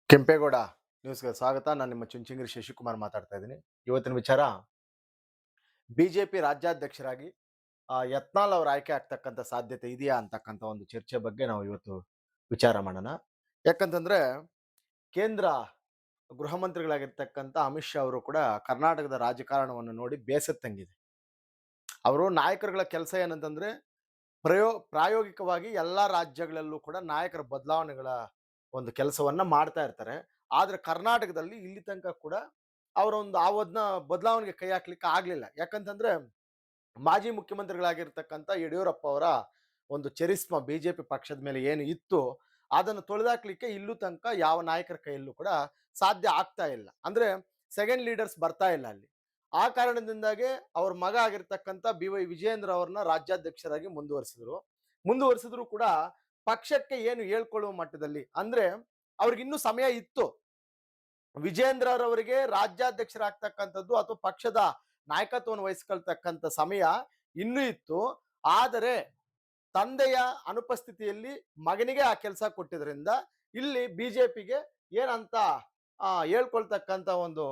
ಕೆಂಪೇಗೌಡ ನ್ಯೂಸ್‌ಗೆ ಸ್ವಾಗತ. ನಾನು ನಿಮ್ಮ ಚುಂಚುಂಗಿರಿ ಶಶಿಕುಮಾರ್ ಮಾತಾಡ್ತಾ ಇದ್ದೀನಿ. ಇವತ್ತಿನ ವಿಚಾರ ಬಿಜೆಪಿ ರಾಜ್ಯಾಧ್ಯಕ್ಷರಾಗಿ ಯತ್ನಾಳ್ ಅವರು ಆಯ್ಕೆ ಆಗ್ತಕ್ಕಂಥ ಸಾಧ್ಯತೆ ಇದೆಯಾ ಅಂತಕ್ಕಂಥ ಒಂದು ಚರ್ಚೆ ಬಗ್ಗೆ ನಾವು ಇವತ್ತು ವಿಚಾರ ಮಾಡೋಣ. ಯಾಕಂತಂದ್ರೆ ಕೇಂದ್ರ ಗೃಹ ಮಂತ್ರಿಗಳಾಗಿರ್ತಕ್ಕಂಥ ಅಮಿತ್ ಶಾ ಅವರು ಕೂಡ ಕರ್ನಾಟಕದ ರಾಜಕಾರಣವನ್ನು ನೋಡಿ ಬೇಸತ್ತಂಗಿದೆ. ಅವರು ನಾಯಕರುಗಳ ಕೆಲಸ ಏನಂತಂದ್ರೆ ಪ್ರಾಯೋಗಿಕವಾಗಿ ಎಲ್ಲಾ ರಾಜ್ಯಗಳಲ್ಲೂ ಕೂಡ ನಾಯಕರ ಬದಲಾವಣೆಗಳ ಒಂದು ಕೆಲಸವನ್ನ ಮಾಡ್ತಾ ಇರ್ತಾರೆ. ಆದ್ರೆ ಕರ್ನಾಟಕದಲ್ಲಿ ಇಲ್ಲಿ ತನಕ ಕೂಡ ಅವರ ಒಂದು ಬದಲಾವಣೆಗೆ ಕೈ ಹಾಕ್ಲಿಕ್ಕೆ ಆಗ್ಲಿಲ್ಲ. ಯಾಕಂತಂದ್ರೆ ಮಾಜಿ ಮುಖ್ಯಮಂತ್ರಿಗಳಾಗಿರ್ತಕ್ಕಂಥ ಯಡಿಯೂರಪ್ಪ ಅವರ ಒಂದು ಚರಿಸ್ಮಾ ಬಿಜೆಪಿ ಪಕ್ಷದ ಮೇಲೆ ಏನು ಇತ್ತು, ಅದನ್ನು ತೊಳೆದಾಕ್ಲಿಕ್ಕೆ ಇಲ್ಲೂ ತನಕ ಯಾವ ನಾಯಕರ ಕೈಯಲ್ಲೂ ಕೂಡ ಸಾಧ್ಯ ಆಗ್ತಾ ಇಲ್ಲ. ಅಂದ್ರೆ ಸೆಕೆಂಡ್ ಲೀಡರ್ಸ್ ಬರ್ತಾ ಇಲ್ಲ ಅಲ್ಲಿ. ಆ ಕಾರಣದಿಂದಾಗಿ ಅವ್ರ ಮಗ ಆಗಿರ್ತಕ್ಕಂಥ ಬಿ.ವೈ. ವಿಜಯೇಂದ್ರ ಅವ್ರನ್ನ ರಾಜ್ಯಾಧ್ಯಕ್ಷರಾಗಿ ಮುಂದುವರಿಸಿದ್ರು ಕೂಡ ಪಕ್ಷಕ್ಕೆ ಏನು ಹೇಳ್ಕೊಳ್ಳುವ ಮಟ್ಟದಲ್ಲಿ ಅಂದ್ರೆ ಅವ್ರಿಗೆ ಇನ್ನೂ ಸಮಯ ಇತ್ತು. ವಿಜೇಂದ್ರರವರಿಗೆ ರಾಜ್ಯಾಧ್ಯಕ್ಷರಾಗ್ತಕ್ಕಂಥದ್ದು ಅಥವಾ ಪಕ್ಷದ ನಾಯಕತ್ವವನ್ನು ವಹಿಸ್ಕೊಳ್ತಕ್ಕಂಥ ಸಮಯ ಇನ್ನೂ ಇತ್ತು. ಆದರೆ ತಂದೆಯ ಅನುಪಸ್ಥಿತಿಯಲ್ಲಿ ಮಗನಿಗೆ ಆ ಕೆಲಸ ಕೊಟ್ಟಿದ್ರಿಂದ ಇಲ್ಲಿ ಬಿಜೆಪಿಗೆ ಏನಂತ ಹೇಳ್ಕೊಳ್ತಕ್ಕಂಥ ಒಂದು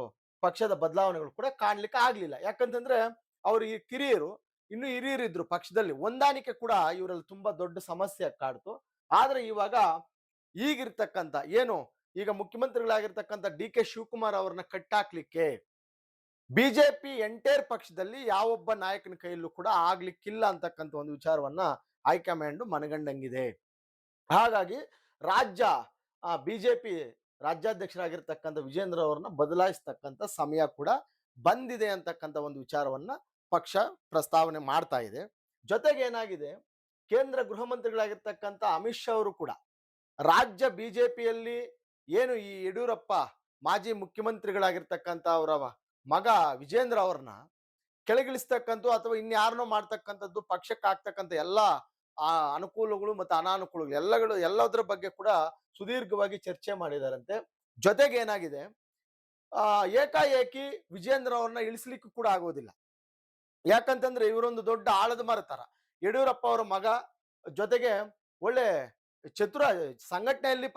ಪಕ್ಷದ ಬದಲಾವಣೆಗಳು ಕೂಡ ಕಾಣ್ಲಿಕ್ಕೆ ಆಗ್ಲಿಲ್ಲ. ಯಾಕಂತಂದ್ರೆ ಅವ್ರು ಈ ಕಿರಿಯರು ಇನ್ನು ಹಿರಿಯರಿದ್ರು ಪಕ್ಷದಲ್ಲಿ, ಹೊಂದಾಣಿಕೆ ಕೂಡ ಇವರಲ್ಲಿ ತುಂಬಾ ದೊಡ್ಡ ಸಮಸ್ಯೆ ಕಾಡ್ತು. ಆದ್ರೆ ಇವಾಗ ಈಗಿರ್ತಕ್ಕಂಥ ಏನು ಈಗ ಮುಖ್ಯಮಂತ್ರಿಗಳಾಗಿರ್ತಕ್ಕಂಥ ಡಿ.ಕೆ. ಶಿವಕುಮಾರ್ ಅವ್ರನ್ನ ಕಟ್ಟಾಕ್ಲಿಕ್ಕೆ ಬಿಜೆಪಿ ಎಂಟೈರ್ ಪಕ್ಷದಲ್ಲಿ ಯಾವೊಬ್ಬ ನಾಯಕನ ಕೈಯಲ್ಲೂ ಕೂಡ ಆಗ್ಲಿಕ್ಕಿಲ್ಲ ಅಂತಕ್ಕಂಥ ಒಂದು ವಿಚಾರವನ್ನ ಹೈಕಮಾಂಡ್ ಮನಗಂಡಂಗಿದೆ. ಹಾಗಾಗಿ ರಾಜ್ಯ ಬಿಜೆಪಿ ರಾಜ್ಯಾಧ್ಯಕ್ಷರಾಗಿರ್ತಕ್ಕಂಥ ವಿಜೇಂದ್ರ ಅವರನ್ನ ಬದಲಾಯಿಸ್ತಕ್ಕಂಥ ಸಮಯ ಕೂಡ ಬಂದಿದೆ ಅಂತಕ್ಕಂಥ ಒಂದು ವಿಚಾರವನ್ನ ಪಕ್ಷ ಪ್ರಸ್ತಾವನೆ ಮಾಡ್ತಾ ಇದೆ. ಜೊತೆಗೆ ಏನಾಗಿದೆ, ಕೇಂದ್ರ ಗೃಹ ಮಂತ್ರಿಗಳಾಗಿರ್ತಕ್ಕಂಥ ಅಮಿತ್ ಶಾ ಅವರು ಕೂಡ ರಾಜ್ಯ ಬಿಜೆಪಿಯಲ್ಲಿ ಏನು ಈ ಯಡಿಯೂರಪ್ಪ ಮಾಜಿ ಮುಖ್ಯಮಂತ್ರಿಗಳಾಗಿರ್ತಕ್ಕಂಥ ಅವರ ಮಗ ವಿಜೇಂದ್ರ ಅವ್ರನ್ನ ಕೆಳಗಿಳಿಸ್ತಕ್ಕಂಥ ಅಥವಾ ಇನ್ಯಾರನೋ ಮಾಡ್ತಕ್ಕಂಥದ್ದು ಪಕ್ಷಕ್ಕೆ ಆಗ್ತಕ್ಕಂಥ ಎಲ್ಲ ಅನುಕೂಲಗಳು ಮತ್ತು ಅನಾನುಕೂಲಗಳು ಎಲ್ಲದರ ಬಗ್ಗೆ ಕೂಡ ಸುದೀರ್ಘವಾಗಿ ಚರ್ಚೆ ಮಾಡಿದಾರಂತೆ. ಜೊತೆಗೆ ಏನಾಗಿದೆ, ಏಕಾಏಕಿ ವಿಜೇಂದ್ರ ಅವ್ರನ್ನ ಇಳಿಸ್ಲಿಕ್ಕೂ ಕೂಡ ಆಗೋದಿಲ್ಲ. ಯಾಕಂತಂದ್ರೆ ಇವರೊಂದು ದೊಡ್ಡ ಆಳದ ಮರ ತರ. ಯಡಿಯೂರಪ್ಪ ಅವರ ಮಗ, ಜೊತೆಗೆ ಒಳ್ಳೆ ಚತುರ, ಸಂಘಟನೆಯಲ್ಲಿ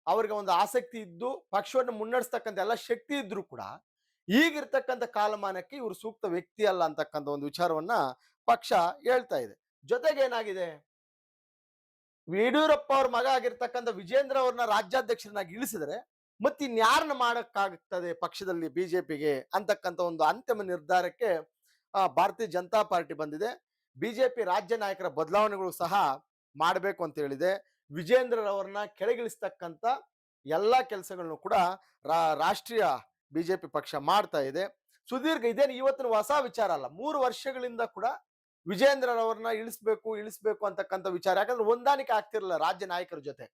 ಅವ್ರಿಗೆ ಒಂದು ಆಸಕ್ತಿ ಇದ್ದು ಪಕ್ಷವನ್ನು ಮುನ್ನಡೆಸ್ತಕ್ಕಂಥ ಎಲ್ಲ ಶಕ್ತಿ ಇದ್ರು ಕೂಡ ಈಗಿರ್ತಕ್ಕಂಥ ಕಾಲಮಾನಕ್ಕೆ ಇವರು ಸೂಕ್ತ ವ್ಯಕ್ತಿ ಅಲ್ಲ ಅಂತಕ್ಕಂಥ ಒಂದು ವಿಚಾರವನ್ನ ಪಕ್ಷ ಹೇಳ್ತಾ ಇದೆ. ಜೊತೆಗೆ ಏನಾಗಿದೆ, ಯಡಿಯೂರಪ್ಪ ಅವ್ರ ಮಗ ಆಗಿರ್ತಕ್ಕಂಥ ವಿಜೇಂದ್ರ ಅವ್ರನ್ನ ರಾಜ್ಯಾಧ್ಯಕ್ಷರನ್ನಾಗಿ ಇಳಿಸಿದ್ರೆ ಮತ್ತೆ ಇನ್ಯಾರನ್ನ ಮಾಡಕ್ಕಾಗ್ತದೆ ಪಕ್ಷದಲ್ಲಿ ಬಿಜೆಪಿಗೆ ಅಂತಕ್ಕಂಥ ಒಂದು ಅಂತಿಮ ನಿರ್ಧಾರಕ್ಕೆ ಭಾರತೀಯ ಜನತಾ ಪಾರ್ಟಿ ಬಂದಿದೆ. ಬಿಜೆಪಿ ರಾಜ್ಯ ನಾಯಕರ ಬದಲಾವಣೆಗಳು ಸಹ ಮಾಡಬೇಕು ಅಂತ ಹೇಳಿದೆ. ವಿಜೇಂದ್ರರವ್ರನ್ನ ಕೆಳಗಿಳಿಸ್ತಕ್ಕಂಥ ಎಲ್ಲಾ ಕೆಲಸಗಳನ್ನು ಕೂಡ ರಾಷ್ಟ್ರೀಯ ಬಿಜೆಪಿ ಪಕ್ಷ ಮಾಡ್ತಾ ಇದೆ. ಸುದೀರ್ಘ ಇದೇನು ಇವತ್ತಿನ ಹೊಸ ವಿಚಾರ ಅಲ್ಲ, 3 ವರ್ಷಗಳಿಂದ ಕೂಡ ವಿಜೇಂದ್ರರವ್ರನ್ನ ಇಳಿಸ್ಬೇಕು ಅಂತಕ್ಕಂಥ ವಿಚಾರ. ಯಾಕಂದ್ರೆ ಹೊಂದಾಣಿಕೆ ಆಗ್ತಿರಲಿಲ್ಲ ರಾಜ್ಯ ನಾಯಕರ ಜೊತೆ.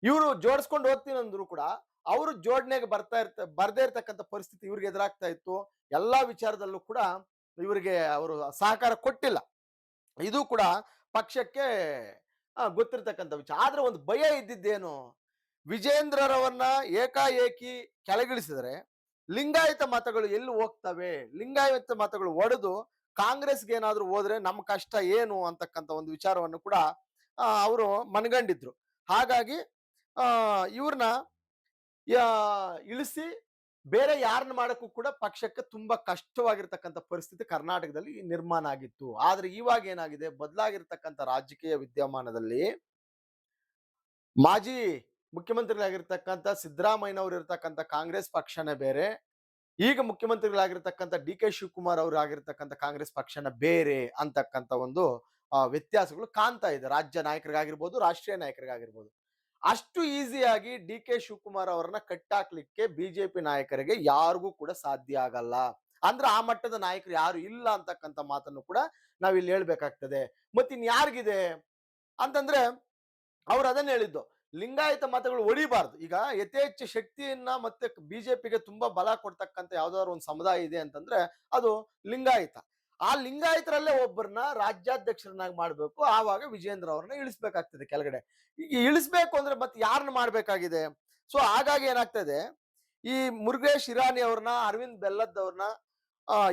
ಇವರು ಜೋಡಿಸ್ಕೊಂಡು ಹೋಗ್ತೀನಿ ಅಂದ್ರು ಕೂಡ ಅವರು ಜೋಡಣೆಗೆ ಬರ್ದೇ ಇರ್ತಕ್ಕಂಥ ಪರಿಸ್ಥಿತಿ ಇವ್ರಿಗೆ ಎದುರಾಗ್ತಾ ಇತ್ತು. ಎಲ್ಲಾ ವಿಚಾರದಲ್ಲೂ ಕೂಡ ಇವರಿಗೆ ಅವರು ಸಹಕಾರ ಕೊಟ್ಟಿಲ್ಲ. ಇದು ಕೂಡ ಪಕ್ಷಕ್ಕೆ ಗೊತ್ತಿರ್ತಕ್ಕಂಥ ವಿಚಾರ. ಆದ್ರೆ ಒಂದು ಭಯ ಇದ್ದಿದ್ದೇನು, ವಿಜೇಂದ್ರರವನ್ನ ಏಕಾಏಕಿ ಕೆಳಗಿಳಿಸಿದರೆ ಲಿಂಗಾಯತ ಮತಗಳು ಎಲ್ಲಿ ಹೋಗ್ತವೆ, ಲಿಂಗಾಯತ ಮತಗಳು ಒಡೆದು ಕಾಂಗ್ರೆಸ್ಗೆ ಏನಾದ್ರು ಹೋದ್ರೆ ನಮ್ಮ ಕಷ್ಟ ಏನು ಅಂತಕ್ಕಂಥ ಒಂದು ವಿಚಾರವನ್ನು ಕೂಡ ಅವರು ಮನಗಂಡಿದ್ರು. ಹಾಗಾಗಿ ಇವ್ರನ್ನ ಇಳಿಸಿ ಬೇರೆ ಯಾರನ್ನ ಮಾಡಕ್ಕೂ ಕೂಡ ಪಕ್ಷಕ್ಕೆ ತುಂಬಾ ಕಷ್ಟವಾಗಿರ್ತಕ್ಕಂಥ ಪರಿಸ್ಥಿತಿ ಕರ್ನಾಟಕದಲ್ಲಿ ನಿರ್ಮಾಣ ಆಗಿತ್ತು. ಆದ್ರೆ ಇವಾಗ ಏನಾಗಿದೆ, ಬದಲಾಗಿರ್ತಕ್ಕಂಥ ರಾಜಕೀಯ ವಿದ್ಯಮಾನದಲ್ಲಿ ಮಾಜಿ ಮುಖ್ಯಮಂತ್ರಿಗಳಾಗಿರ್ತಕ್ಕಂಥ ಸಿದ್ದರಾಮಯ್ಯನವರು ಇರ್ತಕ್ಕಂಥ ಕಾಂಗ್ರೆಸ್ ಪಕ್ಷನೇ ಬೇರೆ, ಈಗ ಮುಖ್ಯಮಂತ್ರಿಗಳಾಗಿರ್ತಕ್ಕಂಥ ಡಿ.ಕೆ. ಶಿವಕುಮಾರ್ ಅವರು ಆಗಿರ್ತಕ್ಕಂಥ ಕಾಂಗ್ರೆಸ್ ಪಕ್ಷನ ಬೇರೆ ಅಂತಕ್ಕಂಥ ಒಂದು ವ್ಯತ್ಯಾಸಗಳು ಕಾಣ್ತಾ ಇದೆ. ರಾಜ್ಯ ನಾಯಕರಿಗಾಗಿರ್ಬೋದು, ರಾಷ್ಟ್ರೀಯ ನಾಯಕರಿಗಾಗಿರ್ಬೋದು. ಅಷ್ಟು ಈಸಿಯಾಗಿ ಡಿ.ಕೆ. ಶಿವಕುಮಾರ್ ಅವರನ್ನ ಕಟ್ಟಾಕ್ಲಿಕ್ಕೆ ಬಿಜೆಪಿ ನಾಯಕರಿಗೆ ಯಾರಿಗೂ ಕೂಡ ಸಾಧ್ಯ ಆಗಲ್ಲ. ಅಂದ್ರೆ ಆ ಮಟ್ಟದ ನಾಯಕರು ಯಾರು ಇಲ್ಲ ಅಂತಕ್ಕಂಥ ಮಾತನ್ನು ಕೂಡ ನಾವಿಲ್ಲಿ ಹೇಳ್ಬೇಕಾಗ್ತದೆ. ಮತ್ತಿನ್ ಯಾರಿಗಿದೆ ಅಂತಂದ್ರೆ ಅವ್ರು ಅದನ್ನ ಹೇಳಿದ್ದು, ಲಿಂಗಾಯತ ಮತಗಳು ಒಡಿಬಾರ್ದು. ಈಗ ಯಥೇಚ್ಛ ಶಕ್ತಿಯನ್ನ ಮತ್ತೆ ಬಿಜೆಪಿಗೆ ತುಂಬಾ ಬಲ ಕೊಡ್ತಕ್ಕಂಥ ಯಾವ್ದಾದ್ರು ಒಂದು ಸಮುದಾಯ ಇದೆ ಅಂತಂದ್ರೆ ಅದು ಲಿಂಗಾಯತ. ಆ ಲಿಂಗಾಯತರಲ್ಲೇ ಒಬ್ಬರನ್ನ ರಾಜ್ಯಾಧ್ಯಕ್ಷರನ್ನಾಗಿ ಮಾಡ್ಬೇಕು. ಆವಾಗ ವಿಜೇಂದ್ರ ಅವ್ರನ್ನ ಇಳಿಸ್ಬೇಕಾಗ್ತದೆ ಕೆಳಗಡೆ. ಈಗ ಇಳಿಸ್ಬೇಕು ಅಂದ್ರೆ ಮತ್ತೆ ಯಾರನ್ನ ಮಾಡ್ಬೇಕಾಗಿದೆ? ಸೊ ಹಾಗಾಗಿ ಏನಾಗ್ತದೆ, ಈ ಮುರುಗೇಶ್ ಇರಾನಿ ಅವ್ರನ್ನ, ಅರವಿಂದ್ ಬೆಲ್ಲದ್ ಅವ್ರನ್ನ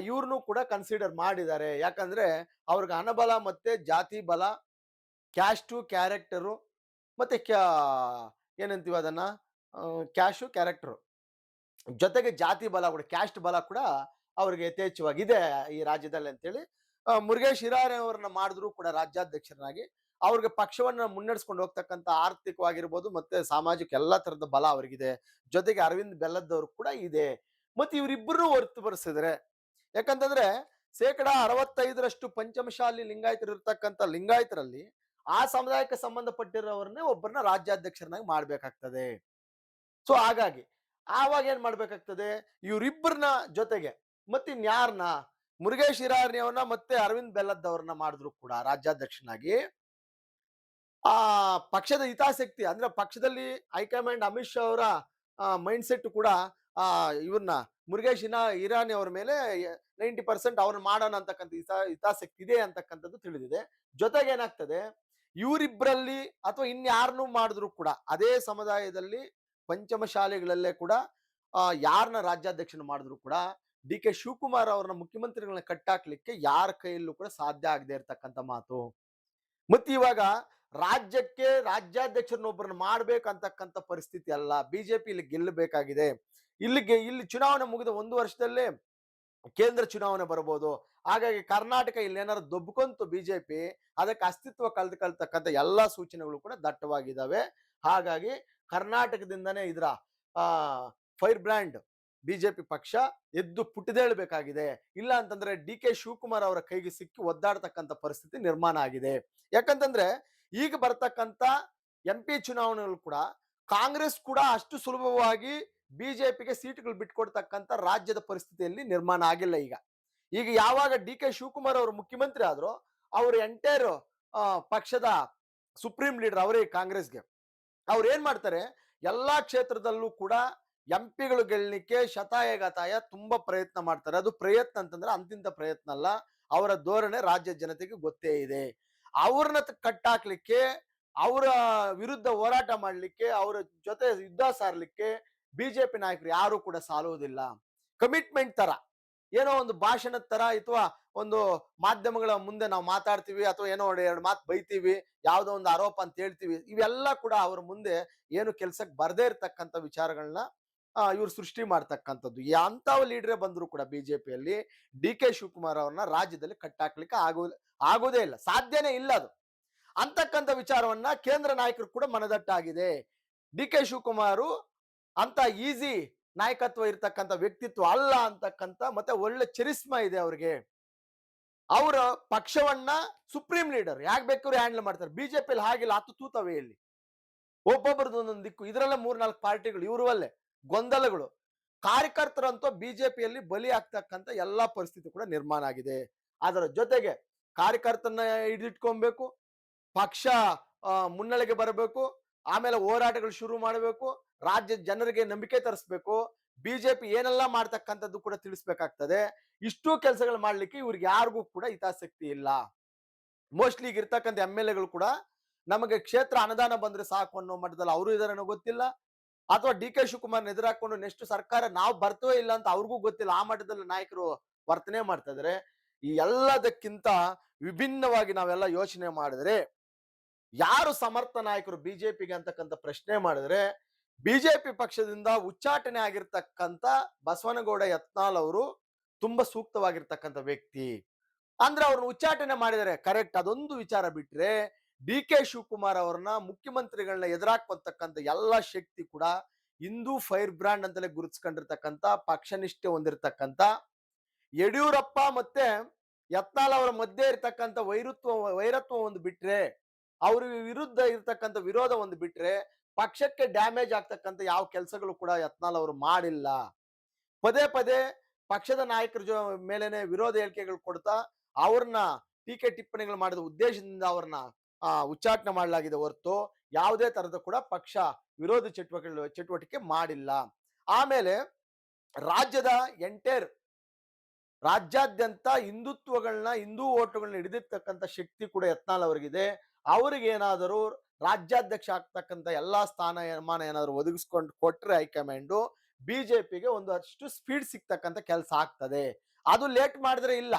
ಇವ್ರನ್ನು ಕೂಡ ಕನ್ಸಿಡರ್ ಮಾಡಿದ್ದಾರೆ. ಯಾಕಂದ್ರೆ ಅವ್ರಿಗೆ ಹಣಬಲ ಮತ್ತೆ ಜಾತಿ ಬಲ, ಕ್ಯಾಸ್ಟು, ಕ್ಯಾರೆಕ್ಟರು, ಮತ್ತೆ ಏನಂತೀವಿ ಅದನ್ನ ಕ್ಯಾಶು, ಕ್ಯಾರೆಕ್ಟರು ಜೊತೆಗೆ ಜಾತಿ ಬಲ ಕೂಡ, ಕ್ಯಾಸ್ಟ್ ಬಲ ಕೂಡ ಅವ್ರಿಗೆ ಯಥೇಚ್ಛವಾಗಿದೆ ಈ ರಾಜ್ಯದಲ್ಲಿ ಅಂತೇಳಿ ಮುರುಗೇಶ್ ಹಿರಾರೆ ಅವರನ್ನ ಮಾಡಿದ್ರು ಕೂಡ ರಾಜ್ಯಾಧ್ಯಕ್ಷರನ್ನಾಗಿ ಅವ್ರಿಗೆ ಪಕ್ಷವನ್ನ ಮುನ್ನಡೆಸ್ಕೊಂಡು ಹೋಗ್ತಕ್ಕಂಥ ಆರ್ಥಿಕವಾಗಿರ್ಬೋದು ಮತ್ತೆ ಸಾಮಾಜಿಕ ಎಲ್ಲಾ ತರದ ಬಲ ಅವರಿಗಿದೆ. ಜೊತೆಗೆ ಅರವಿಂದ್ ಬೆಲ್ಲದವ್ರು ಕೂಡ ಇದೆ. ಮತ್ತೆ ಇವರಿಬ್ಬರನ್ನು ಹೊರತುಪಡಿಸಿದ್ರೆ, ಯಾಕಂತಂದ್ರೆ 65% ಪಂಚಮಶಾಲಿ ಲಿಂಗಾಯತರು ಇರ್ತಕ್ಕಂಥ ಲಿಂಗಾಯತರಲ್ಲಿ ಆ ಸಮುದಾಯಕ್ಕೆ ಸಂಬಂಧಪಟ್ಟಿರೋರನ್ನೇ ಒಬ್ಬರನ್ನ ರಾಜ್ಯಾಧ್ಯಕ್ಷರನ್ನಾಗಿ ಮಾಡ್ಬೇಕಾಗ್ತದೆ. ಸೊ ಹಾಗಾಗಿ ಆವಾಗ ಏನ್ ಮಾಡ್ಬೇಕಾಗ್ತದೆ, ಇವರಿಬ್ಬರನ್ನ ಜೊತೆಗೆ ಮತ್ತಿನ್ಯಾರನ್ನ, ಮುರುಗೇಶ್ ಹಿರಾರಿಯವ್ರನ್ನ ಮತ್ತೆ ಅರವಿಂದ್ ಬೆಲ್ಲದವ್ರನ್ನ ಮಾಡಿದ್ರು ಕೂಡ ರಾಜ್ಯಾಧ್ಯಕ್ಷನಾಗಿ ಆ ಪಕ್ಷದ ಹಿತಾಸಕ್ತಿ ಅಂದ್ರೆ ಪಕ್ಷದಲ್ಲಿ ಹೈಕಮಾಂಡ್ ಅಮಿತ್ ಶಾ ಅವರ ಮೈಂಡ್ ಸೆಟ್ ಕೂಡ ಆ ಇವ್ರನ್ನ ಮುರುಗೇಶ್ ಹಿರಾನಿ ಅವ್ರ ಮೇಲೆ 90% ಅವ್ರನ್ನ ಮಾಡೋಣ ಅಂತಕ್ಕಂಥ ಹಿತಾಸಕ್ತಿ ಇದೆ ಅಂತಕ್ಕಂಥದ್ದು ತಿಳಿದಿದೆ. ಜೊತೆಗೆ ಏನಾಗ್ತದೆ, ಇವರಿಬ್ಬರಲ್ಲಿ ಅಥವಾ ಇನ್ಯಾರನ್ನೂ ಮಾಡಿದ್ರು ಕೂಡ ಅದೇ ಸಮುದಾಯದಲ್ಲಿ ಪಂಚಮಶಾಲೆಗಳಲ್ಲೇ ಕೂಡ ಯಾರನ್ನ ರಾಜ್ಯಾಧ್ಯಕ್ಷನ ಮಾಡಿದ್ರು ಕೂಡ ಡಿ ಕೆ ಶಿವಕುಮಾರ್ ಅವ್ರನ್ನ ಮುಖ್ಯಮಂತ್ರಿಗಳನ್ನ ಕಟ್ಟಾಕ್ಲಿಕ್ಕೆ ಯಾರ ಕೈಯಲ್ಲೂ ಕೂಡ ಸಾಧ್ಯ ಆಗದೆ ಇರತಕ್ಕಂಥ ಮಾತು. ಮತ್ತೆ ಇವಾಗ ರಾಜ್ಯಕ್ಕೆ ರಾಜ್ಯಾಧ್ಯಕ್ಷರನ್ನೊಬ್ಬರನ್ನ ಮಾಡ್ಬೇಕಂತಕ್ಕಂಥ ಪರಿಸ್ಥಿತಿ ಅಲ್ಲ. ಬಿಜೆಪಿ ಇಲ್ಲಿ ಗೆಲ್ಲಬೇಕಾಗಿದೆ. ಇಲ್ಲಿ ಚುನಾವಣೆ ಮುಗಿದ 1 ವರ್ಷದಲ್ಲೇ ಕೇಂದ್ರ ಚುನಾವಣೆ ಬರಬಹುದು. ಹಾಗಾಗಿ ಕರ್ನಾಟಕ ಇಲ್ಲಿ ಏನಾದ್ರು ದೊಬ್ಬಕೊಂತು ಬಿಜೆಪಿ ಅದಕ್ಕೆ ಅಸ್ತಿತ್ವ ಕಳ್ತಕ್ಕಂಥ ಎಲ್ಲಾ ಸೂಚನೆಗಳು ಕೂಡ ದಟ್ಟವಾಗಿದ್ದಾವೆ. ಹಾಗಾಗಿ ಕರ್ನಾಟಕದಿಂದನೇ ಇದರ ಆ ಫೈರ್ ಬ್ರ್ಯಾಂಡ್ ಬಿಜೆಪಿ ಪಕ್ಷ ಎದ್ದು ಪುಟಿದೇಳಬೇಕಾಗಿದೆ. ಇಲ್ಲ ಅಂತಂದ್ರೆ ಡಿ ಕೆ ಶಿವಕುಮಾರ್ ಅವರ ಕೈಗೆ ಸಿಕ್ಕಿ ಒದ್ದಾಡ್ತಕ್ಕಂಥ ಪರಿಸ್ಥಿತಿ ನಿರ್ಮಾಣ ಆಗಿದೆ. ಯಾಕಂತಂದ್ರೆ ಈಗ ಬರ್ತಕ್ಕಂಥ MP ಚುನಾವಣೆಗಳು ಕೂಡ ಕಾಂಗ್ರೆಸ್ ಕೂಡ ಅಷ್ಟು ಸುಲಭವಾಗಿ ಬಿಜೆಪಿಗೆ ಸೀಟ್ಗಳು ಬಿಟ್ಕೊಡ್ತಕ್ಕಂಥ ರಾಜ್ಯದ ಪರಿಸ್ಥಿತಿಯಲ್ಲಿ ನಿರ್ಮಾಣ ಆಗಿಲ್ಲ. ಈಗ ಯಾವಾಗ ಡಿ ಕೆ ಶಿವಕುಮಾರ್ ಅವರು ಮುಖ್ಯಮಂತ್ರಿ ಆದ್ರು, ಅವರು ಎಂಟೈರ್ ಪಕ್ಷದ ಸುಪ್ರೀಂ ಲೀಡರ್ ಅವರೇ ಕಾಂಗ್ರೆಸ್ಗೆ. ಅವ್ರು ಏನ್ ಮಾಡ್ತಾರೆ, ಎಲ್ಲಾ ಕ್ಷೇತ್ರದಲ್ಲೂ ಕೂಡ ಎಂಪಿಗಳು ಗೆಲ್ಲಲಿಕ್ಕೆ ಶತಾಯಗತಾಯ ತುಂಬಾ ಪ್ರಯತ್ನ ಮಾಡ್ತಾರೆ. ಅದು ಪ್ರಯತ್ನ ಅಂತಂದ್ರೆ ಅಂತಿಂತ ಪ್ರಯತ್ನ ಅಲ್ಲ. ಅವರ ಧೋರಣೆ ರಾಜ್ಯ ಜನತೆಗೆ ಗೊತ್ತೇ ಇದೆ. ಅವ್ರನ್ನ ಕಟ್ಟಾಕ್ಲಿಕ್ಕೆ, ಅವರ ವಿರುದ್ಧ ಹೋರಾಟ ಮಾಡ್ಲಿಕ್ಕೆ, ಅವರ ಜೊತೆ ಯುದ್ಧ ಸಾರ್ಲಿಕ್ಕೆ ಬಿಜೆಪಿ ನಾಯಕರು ಯಾರು ಕೂಡ ಸಾಲುವುದಿಲ್ಲ. ಕಮಿಟ್ಮೆಂಟ್ ತರ, ಏನೋ ಒಂದು ಭಾಷಣದ ತರ ಅಥವಾ ಒಂದು ಮಾಧ್ಯಮಗಳ ಮುಂದೆ ನಾವು ಮಾತಾಡ್ತೀವಿ ಅಥವಾ ಏನೋ ಎರಡು ಮಾತು ಬೈತೀವಿ, ಯಾವುದೋ ಒಂದು ಆರೋಪ ಅಂತ ಹೇಳ್ತೀವಿ, ಇವೆಲ್ಲ ಕೂಡ ಅವ್ರ ಮುಂದೆ ಏನು ಕೆಲ್ಸಕ್ಕೆ ಬರ್ದೇ ಇರ್ತಕ್ಕಂಥ ವಿಚಾರಗಳನ್ನ ಇವ್ರು ಸೃಷ್ಟಿ ಮಾಡ್ತಕ್ಕಂಥದ್ದು. ಅಂಥವ್ ಲೀಡರೇ ಬಂದ್ರು ಕೂಡ ಬಿಜೆಪಿಯಲ್ಲಿ ಡಿ ಕೆ ಶಿವಕುಮಾರ್ ಅವ್ರನ್ನ ರಾಜ್ಯದಲ್ಲಿ ಕಟ್ಟಾಕ್ಲಿಕ್ಕೆ ಆಗೋದೇ ಇಲ್ಲ, ಸಾಧ್ಯನೇ ಇಲ್ಲ ಅದು ಅಂತಕ್ಕಂಥ ವಿಚಾರವನ್ನ ಕೇಂದ್ರ ನಾಯಕರು ಕೂಡ ಮನದಟ್ಟಾಗಿದೆ. ಡಿ ಕೆ ಶಿವಕುಮಾರ್ ಅಂತ ಈಸಿ ನಾಯಕತ್ವ ಇರ್ತಕ್ಕಂಥ ವ್ಯಕ್ತಿತ್ವ ಅಲ್ಲ ಅಂತಕ್ಕಂಥ, ಮತ್ತೆ ಒಳ್ಳೆ ಚರಿಸ್ಮಾ ಇದೆ ಅವ್ರಿಗೆ. ಅವರ ಪಕ್ಷವನ್ನ ಸುಪ್ರೀಂ ಲೀಡರ್ ಯಾಕೆ ಬೇಕಾದ್ರೂ ಹ್ಯಾಂಡಲ್ ಮಾಡ್ತಾರೆ. ಬಿಜೆಪಿಯಲ್ಲಿ ಹಾಗಿಲ್ಲ, ಹತ್ತು ತೂತವೆ ಇಲ್ಲಿ ಒಬ್ಬೊಬ್ಬರದ್ದು ಒಂದೊಂದು ದಿಕ್ಕು, ಇದರಲ್ಲೇ 3-4 ಪಾರ್ಟಿಗಳು, ಇವರಲ್ಲೇ ಗೊಂದಲಗಳು. ಕಾರ್ಯಕರ್ತರಂತೂ ಬಿಜೆಪಿಯಲ್ಲಿ ಬಲಿ ಆಗ್ತಕ್ಕಂಥ ಎಲ್ಲಾ ಪರಿಸ್ಥಿತಿ ಕೂಡ ನಿರ್ಮಾಣ ಆಗಿದೆ. ಅದರ ಜೊತೆಗೆ ಕಾರ್ಯಕರ್ತರನ್ನ ಹಿಡಿದಿಟ್ಕೊಬೇಕು, ಪಕ್ಷ ಮುನ್ನಡೆಗೆ ಬರಬೇಕು, ಆಮೇಲೆ ಹೋರಾಟಗಳು ಶುರು ಮಾಡಬೇಕು, ರಾಜ್ಯದ ಜನರಿಗೆ ನಂಬಿಕೆ ತರಿಸ್ಬೇಕು, ಬಿಜೆಪಿ ಏನೆಲ್ಲ ಮಾಡ್ತಕ್ಕಂಥದ್ದು ಕೂಡ ತಿಳಿಸ್ಬೇಕಾಗ್ತದೆ. ಇಷ್ಟು ಕೆಲಸಗಳು ಮಾಡ್ಲಿಕ್ಕೆ ಇವ್ರಿಗೆ ಯಾರಿಗೂ ಕೂಡ ಹಿತಾಸಕ್ತಿ ಇಲ್ಲ. ಮೋಸ್ಟ್ಲಿ ಈಗ ಇರ್ತಕ್ಕಂಥ MLAಗಳು ಕೂಡ ನಮಗೆ ಕ್ಷೇತ್ರ ಅನುದಾನ ಬಂದ್ರೆ ಸಾಕು ಅನ್ನೋ ಮಟ್ಟದಲ್ಲಿ ಅವರು ಇದಾರೇನೋ ಗೊತ್ತಿಲ್ಲ, ಅಥವಾ ಡಿ ಕೆ ಶಿವಕುಮಾರ್ ಎದುರಾಕೊಂಡು ನೆಕ್ಸ್ಟ್ ಸರ್ಕಾರ ನಾವು ಬರ್ತವೇ ಇಲ್ಲ ಅಂತ ಅವ್ರಿಗೂ ಗೊತ್ತಿಲ್ಲ. ಆ ಮಟ್ಟದಲ್ಲಿ ನಾಯಕರು ವರ್ತನೆ ಮಾಡ್ತಾ ಇದಾರೆ. ಈ ಎಲ್ಲದಕ್ಕಿಂತ ವಿಭಿನ್ನವಾಗಿ ನಾವೆಲ್ಲ ಯೋಚನೆ ಮಾಡಿದ್ರೆ ಯಾರು ಸಮರ್ಥ ನಾಯಕರು ಬಿಜೆಪಿಗೆ ಅಂತಕ್ಕಂಥ ಪ್ರಶ್ನೆ ಮಾಡಿದ್ರೆ, ಬಿಜೆಪಿ ಪಕ್ಷದಿಂದ ಉಚ್ಚಾಟನೆ ಆಗಿರ್ತಕ್ಕಂಥ ಬಸವನಗೌಡ ಯತ್ನಾಳ್ ಅವರು ತುಂಬಾ ಸೂಕ್ತವಾಗಿರ್ತಕ್ಕಂಥ ವ್ಯಕ್ತಿ. ಅಂದ್ರೆ ಅವ್ರನ್ನ ಉಚ್ಚಾಟನೆ ಮಾಡಿದರೆ ಕರೆಕ್ಟ್. ಅದೊಂದು ವಿಚಾರ ಬಿಟ್ರೆ ಡಿ ಕೆ ಶಿವಕುಮಾರ್ ಅವ್ರನ್ನ ಮುಖ್ಯಮಂತ್ರಿಗಳನ್ನ ಎದುರಾಕ್ಬರ್ತಕ್ಕಂಥ ಎಲ್ಲಾ ಶಕ್ತಿ ಕೂಡ ಹಿಂದೂ ಫೈರ್ ಬ್ರ್ಯಾಂಡ್ ಅಂತಲೇ ಗುರುತಿಸ್ಕೊಂಡಿರ್ತಕ್ಕಂಥ, ಪಕ್ಷನಿಷ್ಠೆ ಹೊಂದಿರತಕ್ಕಂಥ ಯಡಿಯೂರಪ್ಪ ಮತ್ತೆ ಯತ್ನಾಳ್ ಅವರ ಮಧ್ಯೆ ಇರ್ತಕ್ಕಂಥ ವೈರತ್ವ ಒಂದು ಬಿಟ್ರೆ, ಅವ್ರ ವಿರುದ್ಧ ಇರ್ತಕ್ಕಂಥ ವಿರೋಧ ಒಂದು ಬಿಟ್ರೆ, ಪಕ್ಷಕ್ಕೆ ಡ್ಯಾಮೇಜ್ ಆಗ್ತಕ್ಕಂಥ ಯಾವ ಕೆಲಸಗಳು ಕೂಡ ಯತ್ನಾಳ್ ಅವರು ಮಾಡಿಲ್ಲ. ಪದೇ ಪದೇ ಪಕ್ಷದ ನಾಯಕರ ಮೇಲೇನೆ ವಿರೋಧ ಹೇಳಿಕೆಗಳು ಕೊಡ್ತಾ ಅವ್ರನ್ನ ಟೀಕೆ ಟಿಪ್ಪಣಿಗಳು ಮಾಡಿದ ಉದ್ದೇಶದಿಂದ ಅವ್ರನ್ನ ಉಚ್ಚಾಟನೆ ಮಾಡಲಾಗಿದೆ ಹೊರತು ಯಾವುದೇ ತರದ ಕೂಡ ಪಕ್ಷ ವಿರೋಧ ಚಟುವಟಿಕೆ ಮಾಡಿಲ್ಲ. ಆಮೇಲೆ ರಾಜ್ಯದ ರಾಜ್ಯಾದ್ಯಂತ ಹಿಂದುತ್ವಗಳನ್ನ, ಹಿಂದೂ ಓಟುಗಳನ್ನ ಹಿಡಿದಿರ್ತಕ್ಕಂಥ ಶಕ್ತಿ ಕೂಡ ಯತ್ನಾಳ್ ಅವರಿಗಿದೆ. ಅವ್ರಿಗೆ ಏನಾದರೂ ರಾಜ್ಯಾಧ್ಯಕ್ಷ ಆಗ್ತಕ್ಕಂಥ ಎಲ್ಲಾ ಸ್ಥಾನಮಾನ ಏನಾದ್ರು ಒದಗಿಸ್ಕೊಂಡು ಕೊಟ್ರೆ ಹೈಕಮಾಂಡ್, ಬಿಜೆಪಿಗೆ ಒಂದಷ್ಟು ಸ್ಪೀಡ್ ಸಿಗ್ತಕ್ಕಂಥ ಕೆಲಸ ಆಗ್ತದೆ. ಅದು ಲೇಟ್ ಮಾಡಿದ್ರೆ ಇಲ್ಲ,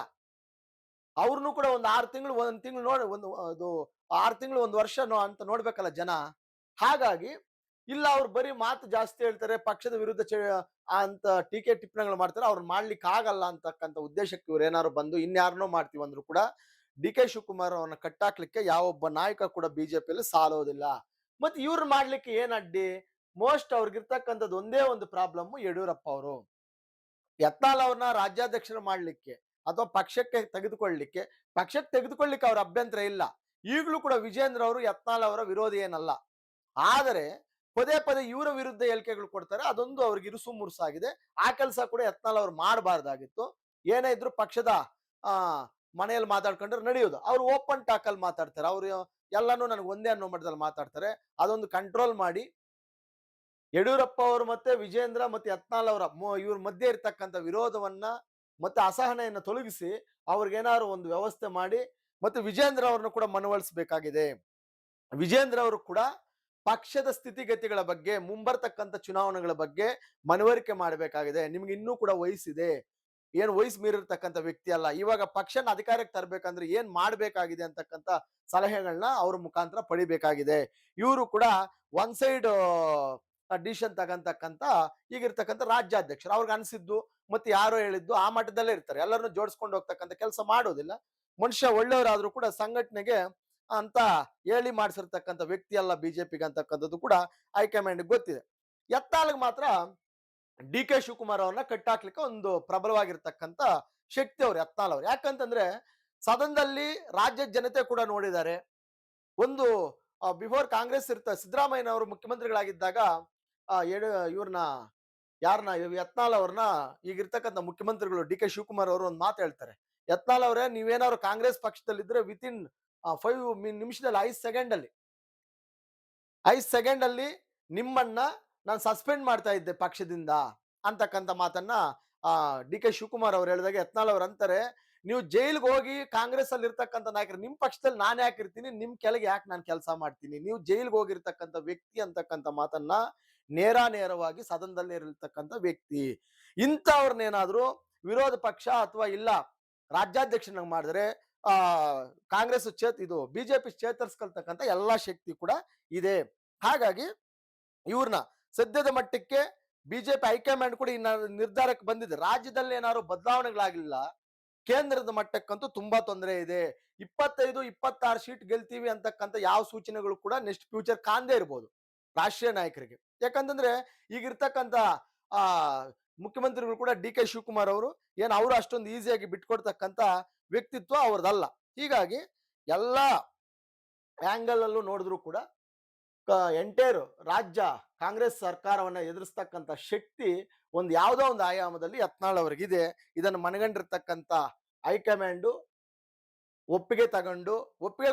ಅವ್ರನ್ನು ಕೂಡ ಒಂದು 6 ತಿಂಗಳು 1 ತಿಂಗಳು ನೋಡಿ, ಅದು 6 ತಿಂಗಳು 1 ವರ್ಷ ಅಂತ ನೋಡ್ಬೇಕಲ್ಲ ಜನ. ಹಾಗಾಗಿ ಇಲ್ಲ ಅವ್ರು ಬರೀ ಮಾತು ಜಾಸ್ತಿ ಹೇಳ್ತಾರೆ, ಪಕ್ಷದ ವಿರುದ್ಧ ಅಂತ ಟೀಕೆ ಟಿಪ್ಪಣಿಗಳು ಮಾಡ್ತಾರೆ, ಅವ್ರನ್ನ ಮಾಡ್ಲಿಕ್ಕೆ ಆಗಲ್ಲ ಅಂತಕ್ಕಂಥ ಉದ್ದೇಶಕ್ಕೆ ಇವ್ರು ಏನಾದ್ರು ಬಂದು ಇನ್ಯಾರನ್ನೋ ಮಾಡ್ತೀವಿ ಅಂದ್ರು ಕೂಡ ಡಿ ಕೆ ಶಿವಕುಮಾರ್ ಅವ್ರನ್ನ ಕಟ್ಟಾಕ್ಲಿಕ್ಕೆ ಯಾವೊಬ್ಬ ನಾಯಕ ಕೂಡ ಬಿಜೆಪಿಯಲ್ಲಿ ಸಾಲೋದಿಲ್ಲ. ಮತ್ತೆ ಇವ್ರು ಮಾಡ್ಲಿಕ್ಕೆ ಏನ್ ಅಡ್ಡಿ? ಮೋಸ್ಟ್ ಅವ್ರಿಗಿರ್ತಕ್ಕಂಥದ್ದು ಒಂದೇ ಒಂದು ಪ್ರಾಬ್ಲಮ್, ಯಡಿಯೂರಪ್ಪ ಅವರು. ಯತ್ನಾಳ್ ಅವ್ರನ್ನ ರಾಜ್ಯಾಧ್ಯಕ್ಷರು ಮಾಡ್ಲಿಕ್ಕೆ ಅಥವಾ ಪಕ್ಷಕ್ಕೆ ತೆಗೆದುಕೊಳ್ಳಿಕ್ಕೆ ಅವ್ರ ಅಭ್ಯಂತರ ಇಲ್ಲ. ಈಗಲೂ ಕೂಡ ವಿಜೇಂದ್ರ ಅವರು ಯತ್ನಾಳ್ ಅವರ ವಿರೋಧಿ ಏನಲ್ಲ. ಆದರೆ ಪದೇ ಪದೇ ಇವರ ವಿರುದ್ಧ ಹೇಳಿಕೆಗಳು ಕೊಡ್ತಾರೆ. ಅದೊಂದು ಅವ್ರಿಗೆ ಇರುಸು ಮುರುಸಾಗಿದೆ. ಆ ಕೆಲಸ ಕೂಡ ಯತ್ನಾಳ್ ಅವ್ರು ಮಾಡಬಾರ್ದಾಗಿತ್ತು. ಏನೇ ಇದ್ರು ಪಕ್ಷದ ಆ ಮನೆಯಲ್ಲಿ ಮಾತಾಡ್ಕೊಂಡ್ರೆ ನಡೆಯೋದು. ಅವ್ರು ಓಪನ್ ಟಾಕ್ ಅಲ್ಲಿ ಮಾತಾಡ್ತಾರೆ. ಅವ್ರು ಎಲ್ಲಾನು ನನಗೆ ಒಂದೇ ಅನ್ನೋ ಮಟ್ಟದಲ್ಲಿ ಮಾತಾಡ್ತಾರೆ. ಅದೊಂದು ಕಂಟ್ರೋಲ್ ಮಾಡಿ ಯಡಿಯೂರಪ್ಪ ಅವರು ಮತ್ತೆ ವಿಜೇಂದ್ರ ಮತ್ತೆ ಯತ್ನಾಳ್ ಅವರ ಇವ್ರ ಮಧ್ಯೆ ಇರ್ತಕ್ಕಂಥ ವಿರೋಧವನ್ನ ಮತ್ತೆ ಅಸಹನೆಯನ್ನ ತೊಲಗಿಸಿ ಅವ್ರಿಗೇನಾದ್ರು ಒಂದು ವ್ಯವಸ್ಥೆ ಮಾಡಿ ಮತ್ತೆ ವಿಜೇಂದ್ರ ಅವ್ರನ್ನು ಕೂಡ ಮನವೊಲಿಸಬೇಕಾಗಿದೆ. ವಿಜೇಂದ್ರ ಅವರು ಕೂಡ ಪಕ್ಷದ ಸ್ಥಿತಿಗತಿಗಳ ಬಗ್ಗೆ, ಮುಂಬರ್ತಕ್ಕಂಥ ಚುನಾವಣೆಗಳ ಬಗ್ಗೆ ಮನವರಿಕೆ ಮಾಡಬೇಕಾಗಿದೆ. ನಿಮ್ಗೆ ಇನ್ನೂ ಕೂಡ ವಯಸ್ಸಿದೆ, ಏನು ವಯಸ್ಸು ಮೀರಿರ್ತಕ್ಕಂಥ ವ್ಯಕ್ತಿ ಅಲ್ಲ. ಇವಾಗ ಪಕ್ಷನ ಅಧಿಕಾರಕ್ಕೆ ತರಬೇಕಂದ್ರೆ ಏನ್ ಮಾಡ್ಬೇಕಾಗಿದೆ ಅಂತಕ್ಕಂಥ ಸಲಹೆಗಳನ್ನ ಅವ್ರ ಮುಖಾಂತರ ಪಡಿಬೇಕಾಗಿದೆ. ಇವರು ಕೂಡ ಒನ್ ಸೈಡ್ ಡಿಸಿಷನ್ ತಗಂತಕ್ಕಂತ ಈಗಿರ್ತಕ್ಕಂಥ ರಾಜ್ಯಾಧ್ಯಕ್ಷರು ಅವ್ರಿಗೆ ಅನ್ಸಿದ್ದು ಮತ್ತೆ ಯಾರೋ ಹೇಳಿದ್ದು ಆ ಮಟ್ಟದಲ್ಲೇ ಇರ್ತಾರೆ. ಎಲ್ಲರನ್ನು ಜೋಡಿಸ್ಕೊಂಡು ಹೋಗ್ತಕ್ಕಂಥ ಕೆಲಸ ಮಾಡೋದಿಲ್ಲ. ಮನುಷ್ಯ ಒಳ್ಳೆಯವರಾದ್ರೂ ಕೂಡ ಸಂಘಟನೆಗೆ ಅಂತ ಹೇಳಿ ಮಾಡಿಸಿರ್ತಕ್ಕಂಥ ವ್ಯಕ್ತಿ ಅಲ್ಲ ಬಿಜೆಪಿಗೆ ಅಂತಕ್ಕಂಥದ್ದು ಕೂಡ ಹೈಕಮಾಂಡ್ ಗೊತ್ತಿದೆ. ಯತ್ನಾಳ್ಗೆ ಮಾತ್ರ ಡಿ ಕೆ ಶಿವಕುಮಾರ್ ಅವ್ರನ್ನ ಕಟ್ಟಾಕ್ಲಿಕ್ಕೆ ಒಂದು ಪ್ರಬಲವಾಗಿರ್ತಕ್ಕಂಥ ಶಕ್ತಿ ಅವ್ರು ಯತ್ನಾಳ್ ಅವ್ರು. ಯಾಕಂತಂದ್ರೆ ಸದನದಲ್ಲಿ ರಾಜ್ಯದ ಜನತೆ ಕೂಡ ನೋಡಿದ್ದಾರೆ. ಒಂದು ಬಿಫೋರ್ ಕಾಂಗ್ರೆಸ್ ಸಿದ್ದರಾಮಯ್ಯನವರು ಮುಖ್ಯಮಂತ್ರಿಗಳಾಗಿದ್ದಾಗ ಇವ್ರನ್ನ ಯಾರನ್ನ ಯತ್ನಾಳ್ ಅವ್ರನ್ನ ಈಗಿರ್ತಕ್ಕಂಥ ಮುಖ್ಯಮಂತ್ರಿಗಳು ಡಿ ಕೆ ಶಿವಕುಮಾರ್ ಅವರು ಒಂದು ಮಾತು ಹೇಳ್ತಾರೆ. ಯತ್ನಾಳ್ ಅವರೇ, ನೀವೇನಾದ್ರು ಕಾಂಗ್ರೆಸ್ ಪಕ್ಷದಲ್ಲಿದ್ರೆ ವಿತಿನ್ 5 ನಿಮಿಷದಲ್ಲಿ 5 ಸೆಕೆಂಡ್ ಅಲ್ಲಿ ನಿಮ್ಮನ್ನ ನಾನು ಸಸ್ಪೆಂಡ್ ಮಾಡ್ತಾ ಇದ್ದೆ ಪಕ್ಷದಿಂದ ಅಂತಕ್ಕಂಥ ಮಾತನ್ನ ಡಿ ಕೆ ಶಿವಕುಮಾರ್ ಅವ್ರು ಹೇಳಿದಾಗ ಯತ್ನಾಳ್ ಅವ್ರು ಅಂತಾರೆ, ನೀವು ಜೈಲ್ಗೆ ಹೋಗಿ ಕಾಂಗ್ರೆಸ್ ಅಲ್ಲಿ ಇರ್ತಕ್ಕಂಥ ನಾಯಕರು, ನಿಮ್ ಪಕ್ಷದಲ್ಲಿ ನಾನು ಯಾಕೆ ಇರ್ತೀನಿ, ನಿಮ್ ಕೆಳಗೆ ಯಾಕೆ ನಾನು ಕೆಲಸ ಮಾಡ್ತೀನಿ, ನೀವು ಜೈಲ್ಗೆ ಹೋಗಿರ್ತಕ್ಕಂಥ ವ್ಯಕ್ತಿ ಅಂತಕ್ಕಂಥ ಮಾತನ್ನ ನೇರವಾಗಿ ಸದನದಲ್ಲಿ ಇರತಕ್ಕಂಥ ವ್ಯಕ್ತಿ. ಇಂಥವ್ರನ್ನೇನಾದ್ರೂ ವಿರೋಧ ಪಕ್ಷ ಅಥವಾ ಇಲ್ಲ ರಾಜ್ಯಾಧ್ಯಕ್ಷನಾಗಿ ಮಾಡಿದ್ರೆ ಕಾಂಗ್ರೆಸ್ ಇದು ಬಿಜೆಪಿ ಚೇತರಿಸ್ಕೊಳ್ತಕ್ಕಂಥ ಎಲ್ಲಾ ಶಕ್ತಿ ಕೂಡ ಇದೆ. ಹಾಗಾಗಿ ಇವ್ರನ್ನ ಸದ್ಯದ ಮಟ್ಟಕ್ಕೆ ಬಿಜೆಪಿ ಹೈಕಮಾಂಡ್ ಕೂಡ ಈ ನಿರ್ಧಾರಕ್ಕೆ ಬಂದಿದೆ. ರಾಜ್ಯದಲ್ಲಿ ಏನಾದ್ರು ಬದಲಾವಣೆಗಳಾಗಿಲ್ಲ, ಕೇಂದ್ರದ ಮಟ್ಟಕ್ಕಂತೂ ತುಂಬಾ ತೊಂದರೆ ಇದೆ. 25-26 ಸೀಟ್ ಗೆಲ್ತೀವಿ ಅಂತಕ್ಕಂಥ ಯಾವ ಸೂಚನೆಗಳು ಕೂಡ ನೆಕ್ಸ್ಟ್ ಫ್ಯೂಚರ್ ಕಾಣದೇ ಇರ್ಬೋದು ರಾಷ್ಟ್ರೀಯ ನಾಯಕರಿಗೆ. ಯಾಕಂತಂದ್ರೆ ಈಗಿರ್ತಕ್ಕಂಥ ಆ ಮುಖ್ಯಮಂತ್ರಿಗಳು ಕೂಡ ಡಿ ಕೆ ಶಿವಕುಮಾರ್ ಅವರು ಅವರು ಅಷ್ಟೊಂದು ಈಸಿಯಾಗಿ ಬಿಟ್ಕೊಡ್ತಕ್ಕಂಥ ವ್ಯಕ್ತಿತ್ವ ಅವ್ರದಲ್ಲ. ಹೀಗಾಗಿ ಎಲ್ಲಾ ಆಂಗಲ್ ಅಲ್ಲೂ ನೋಡಿದ್ರು ಕೂಡ ಎಂಟೈರ್ ರಾಜ್ಯ ಕಾಂಗ್ರೆಸ್ ಸರ್ಕಾರವನ್ನ ಎದುರಿಸ್ತಕ್ಕಂಥ ಶಕ್ತಿ ಯಾವುದೋ ಒಂದು ಆಯಾಮದಲ್ಲಿ ಯತ್ನಾಳ್ ಅವ್ರಿಗಿದೆ. ಇದನ್ನು ಮನಗಂಡಿರ್ತಕ್ಕಂಥ ಹೈಕಮಾಂಡ್ ಒಪ್ಪಿಗೆ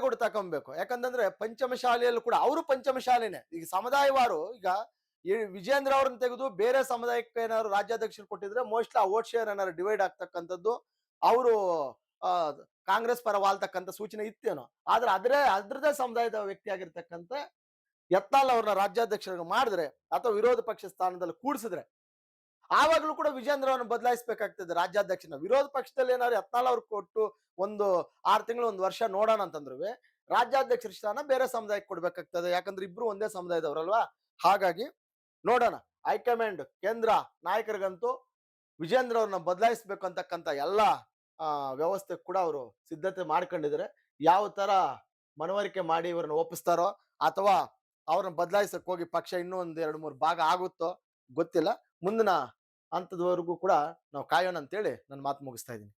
ಕೂಡ ತಗೊಬೇಕು. ಯಾಕಂತಂದ್ರೆ ಪಂಚಮಶಾಲೆಯಲ್ಲೂ ಕೂಡ ಅವರು ಪಂಚಮಶಾಲೆನೆ. ಈಗ ಸಮುದಾಯವಾರು ಈಗ ವಿಜೇಂದ್ರ ಅವ್ರನ್ನ ತೆಗೆದು ಬೇರೆ ಸಮುದಾಯಕ್ಕೆ ಏನಾದ್ರು ರಾಜ್ಯಾಧ್ಯಕ್ಷರು ಕೊಟ್ಟಿದ್ರೆ ಮೋಸ್ಟ್ಲಿ ಆ ವೋಟ್ ಶೇರ್ ಏನಾದ್ರು ಡಿವೈಡ್ ಆಗ್ತಕ್ಕಂಥದ್ದು, ಅವರು ಕಾಂಗ್ರೆಸ್ ಪರ ವಾಲ್ತಕ್ಕಂಥ ಸೂಚನೆ ಇತ್ತೇನೋ. ಆದ್ರೆ ಅದ್ರದೇ ಸಮುದಾಯದ ವ್ಯಕ್ತಿ ಆಗಿರ್ತಕ್ಕಂಥ ಯತ್ನಾಳ್ ಅವ್ರನ್ನ ರಾಜ್ಯಾಧ್ಯಕ್ಷರಾಗಿ ಮಾಡಿದ್ರೆ ಅಥವಾ ವಿರೋಧ ಪಕ್ಷ ಸ್ಥಾನದಲ್ಲಿ ಕೂಡಿಸಿದ್ರೆ ಆವಾಗ್ಲೂ ಕೂಡ ವಿಜೇಂದ್ರ ಅವ್ರನ್ನ ಬದಲಾಯಿಸಬೇಕಾಗ್ತದೆ ರಾಜ್ಯಾಧ್ಯಕ್ಷನ. ವಿರೋಧ ಪಕ್ಷದಲ್ಲಿ ಏನಾದ್ರು ಯತ್ನಾಳ್ ಅವ್ರು ಕೊಟ್ಟು ಒಂದು 6 ತಿಂಗಳು 1 ವರ್ಷ ನೋಡೋಣ ಅಂತಂದ್ರು ರಾಜ್ಯಾಧ್ಯಕ್ಷರ ಸ್ಥಾನ ಬೇರೆ ಸಮುದಾಯಕ್ಕೆ ಕೊಡ್ಬೇಕಾಗ್ತದೆ. ಯಾಕಂದ್ರೆ ಇಬ್ರು ಒಂದೇ ಸಮುದಾಯದವರಲ್ವಾ. ಹಾಗಾಗಿ ನೋಡೋಣ, ಹೈಕಮಾಂಡ್ ಕೇಂದ್ರ ನಾಯಕರಿಗಂತೂ ವಿಜೇಂದ್ರ ಅವ್ರನ್ನ ಬದಲಾಯಿಸಬೇಕು ಅಂತಕ್ಕಂಥ ಎಲ್ಲಾ ವ್ಯವಸ್ಥೆ ಕೂಡ ಅವರು ಸಿದ್ಧತೆ ಮಾಡ್ಕೊಂಡಿದ್ದಾರೆ. ಯಾವ ತರ ಮನವರಿಕೆ ಮಾಡಿ ಇವ್ರನ್ನ ಒಪ್ಪಿಸ್ತಾರೋ ಅಥವಾ ಅವ್ರನ್ನ ಬದಲಾಯಿಸಕ್ ಹೋಗಿ ಪಕ್ಷ ಇನ್ನೂ 1-2-3 ಭಾಗ ಆಗುತ್ತೋ ಗೊತ್ತಿಲ್ಲ. ಮುಂದಿನ ಹಂತದವರೆಗೂ ಕೂಡ ನಾವು ಕಾಯೋಣ ಅಂತೇಳಿ ನನ್ನ ಮಾತು ಮುಗಿಸ್ತಾ ಇದ್ದೀನಿ.